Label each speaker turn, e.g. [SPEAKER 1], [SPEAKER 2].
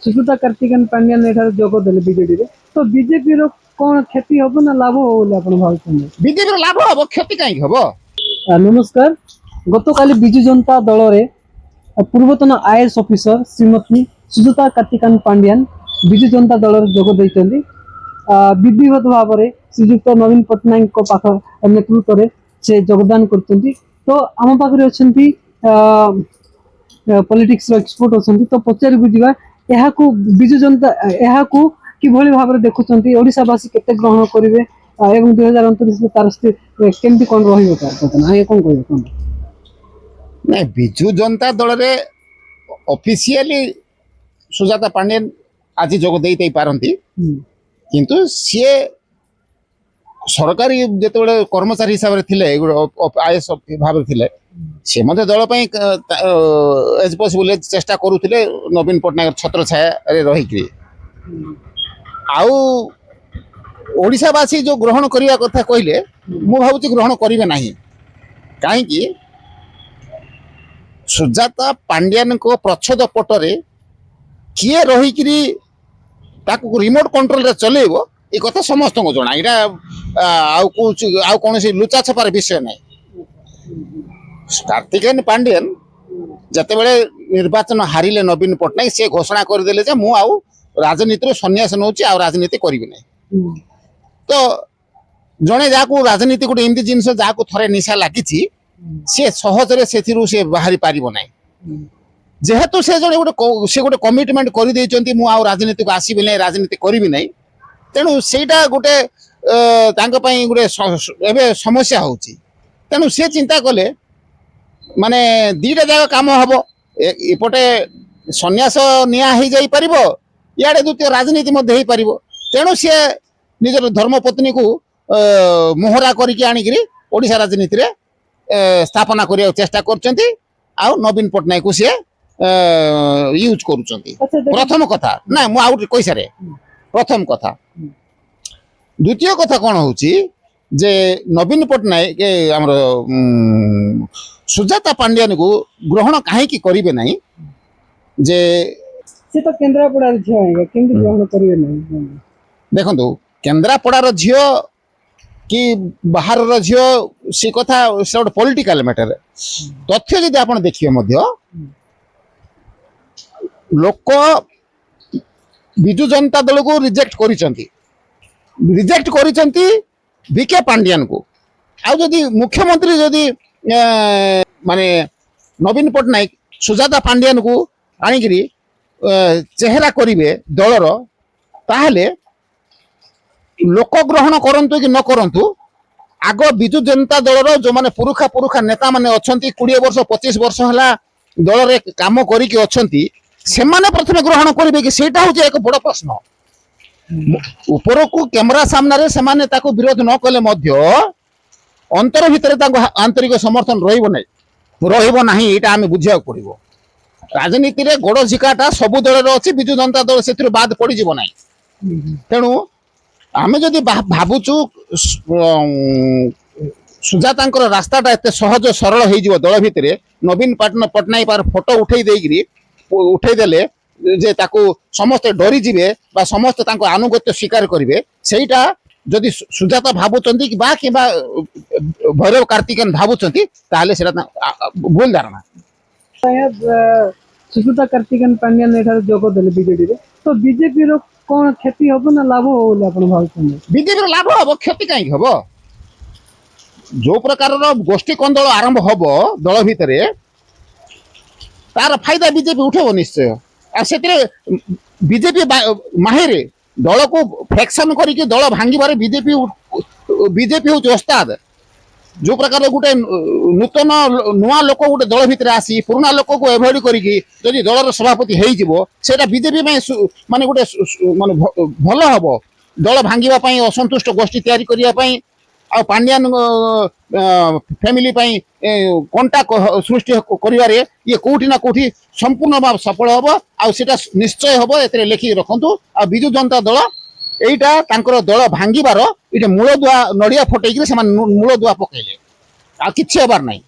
[SPEAKER 1] सुष्मिता कार्तिकेयन पांड्यान एठार जोग देले बीजेडी रे तो बीजेपी रो कोन क्षति हबो ना लाभ हो बोले आपण भाबछन
[SPEAKER 2] बीजेपी रो लाभ हबो क्षति काई हबो।
[SPEAKER 1] नमस्कार गतकाली बिजु जनता दल रे पूर्वतन आईएएस ऑफिसर श्रीमती सुष्मिता कार्तिकेयन पांड्यान बिजु जनता दल रे जोग दैछन्ती विधिवत भाव में श्रीजुक्त नवीन पट्टनायक को पाख नेतृत्व में से योगदान करछन्ती। तो आम पाखरे अछन्ती पॉलिटिक्स एक्सपर्ट अछन्ती तो पचारि बुझिबा एहाकू बिजु जनता एहाकू किभଳି भाबरे देखुछन्ती ओडिसावासी केते ग्रहण करिवे एवं 2029 में तार केमती कोन रहिबो तार कथन आए कोन कहबो कोन
[SPEAKER 2] नहीं बिजु जनता दल रे ऑफिशियली सुजाता पांड्यन आज जोग देई पारंती किंतु सी सरकारी जिते कर्मचारी हिसाब से आईएएस भाव थे सी दल एज पॉसिबल चेष्टा करुले नवीन पट्टनायक छत्र छाया रही आशावासी जो ग्रहण करने कथा कहले मु भावुँ ग्रहण करेंगे ना कहीं सुजाता पांड्यन को प्रच्छद पटरे किए रहीकि रिमोट कंट्रोल रे चलेबो ए कथा समस्त को जना यहाँ कौन लुचा छपार विषय ना। कार्तिकेयन पांड्यन जते बेले निर्वाचन हारिले नवीन पट्टनायक से घोषणा करदेले जे मु आउ राजनीति सन्यास नौची आ राजनीति करिबि नै। तो जने जाकू राजनीति गोटे एमती जिनस जाकू थरे निशा लागिछि से सहजरे सेथिरु से बाहरी पारिबो नै जेहेतु से जने गोटे कमिटमेंट कर देइचंती मु आउ राजनीति को आसीबि नै राजनीति करिबि नै तेणु सेटा गोटे तांको पई गोटे एबे समस्या होची तेणु से चिंता कले माने दीटा जागा काम हबो एपटे सन्यास निया ही जाई परिबो याडे द्वितीय राजनीति मध्ये ही परिबो तेणु से निजर धर्मपत्नी को मोहरा करिकि आनिकरी ओडिसा राजनीति रे स्थापना करिया चेष्टा करचंती आ नवीन पट्टनायक को से यूज करूचंती। प्रथम कथा ना मु आउट कइसारे प्रथम कथा द्वितीय कथा कौन होची जे नवीन पट्टनायक हमर सुजाता पांड्यन को ग्रहण काहे की करिवे नाही जे
[SPEAKER 1] से तो केंद्रापड़ा रे झियो आएगा केंद्र ग्रहण करिवे नाही
[SPEAKER 2] देखंतु केंद्रापड़ा रो झियो कि बाहर रो झियो से कथा से गोटे पॉलिटिकल मैटर तथ्य यदि आपण देखिए मध्य लोक बिजु जनता दल को रिजेक्ट करिसंती बीके पांड्यन को आ जदि मुख्यमंत्री जदि माने नवीन पट्टनायक सुजाता पांड्यन को आनिकरी चेहरा करिवे दलर ताहले लोक ग्रहण करंतु कि न करंतु आग बिजु जनता दलर जो माने पुरुखा नेता माने अछंती 20 वर्ष 25 वर्ष हला दल रे काम करिकि अछंती सेमाने प्रथमे ग्रहण करिवे कि सेटा होजे एक बड़ प्रश्न। ऊपर को कैमरा सामने सेमाने ताको विरोध न कले मध्य अंतर भितर ताको आंतरिक समर्थन रहिबो नाही एटा आमे बुझिया पड़िबो। राजनीति रे गोड़ झिकाटा सब दल रे अछि बिजु जनता दल सेतिर बाद पड़ी जीवो नाही तेणु आमे जदि भाबुचु सुजातांकर रास्ताटा एते सहज सरल हो जीवो दल भितरे नवीन पट्टनायक पार फोटो उठेई देले जे ताको समस्त डरी जिवे बा समस्त ताको अनुगत्य स्वीकार करिवे सेटा जदि सुजाता भाबुचंती कि बा किबा भैरव कार्तिकेयन भाबुचंती ताले सेटा भूल धारणा।
[SPEAKER 1] सुष्मिता कार्तिकेयन पांड्यान एठार जोग देले बीजेडी रे तो बीजेपी रो कोन क्षति हबो ना लाभ हो बोले आपण भाबछन
[SPEAKER 2] बीजेपी रो लाभ हबो क्षति काई हबो जो प्रकार रो गोष्ठी कंदल आरंभ हबो दल भितरे तार फायदा बीजेपी उठेबो निश्चय आ सेतिरे बीजेपी माहिरे दल को फ्रैक्शन करिके दल भांगीबारे बीजेपी हो ओस्ताद जो प्रकार गोटे नूतन नुआ लोक गोटे दल भितर आसी पुराना लोक को एवॉइड करिकी जदि दलर सभापति हेई जिवो सेटा बीजेपी में माने गोटे माने भलो हबो दल भांगीबा पई असंतुष्ट गोष्ठी तयारी करिया पई आ पांड्यन फैमिली पई कंटा सृष्टि करिवारे ये कोठी ना कोठी संपूर्ण भाव सफल हबो आ सेटा निश्चय हबो एतरे लेखि रखंतु आ बिजु जनता दल एटा तांकर दल भांगीबार इटे मूल दुआ नड़िया फटेकी से मूल दुआ पकेले आ किछि हबार नाही।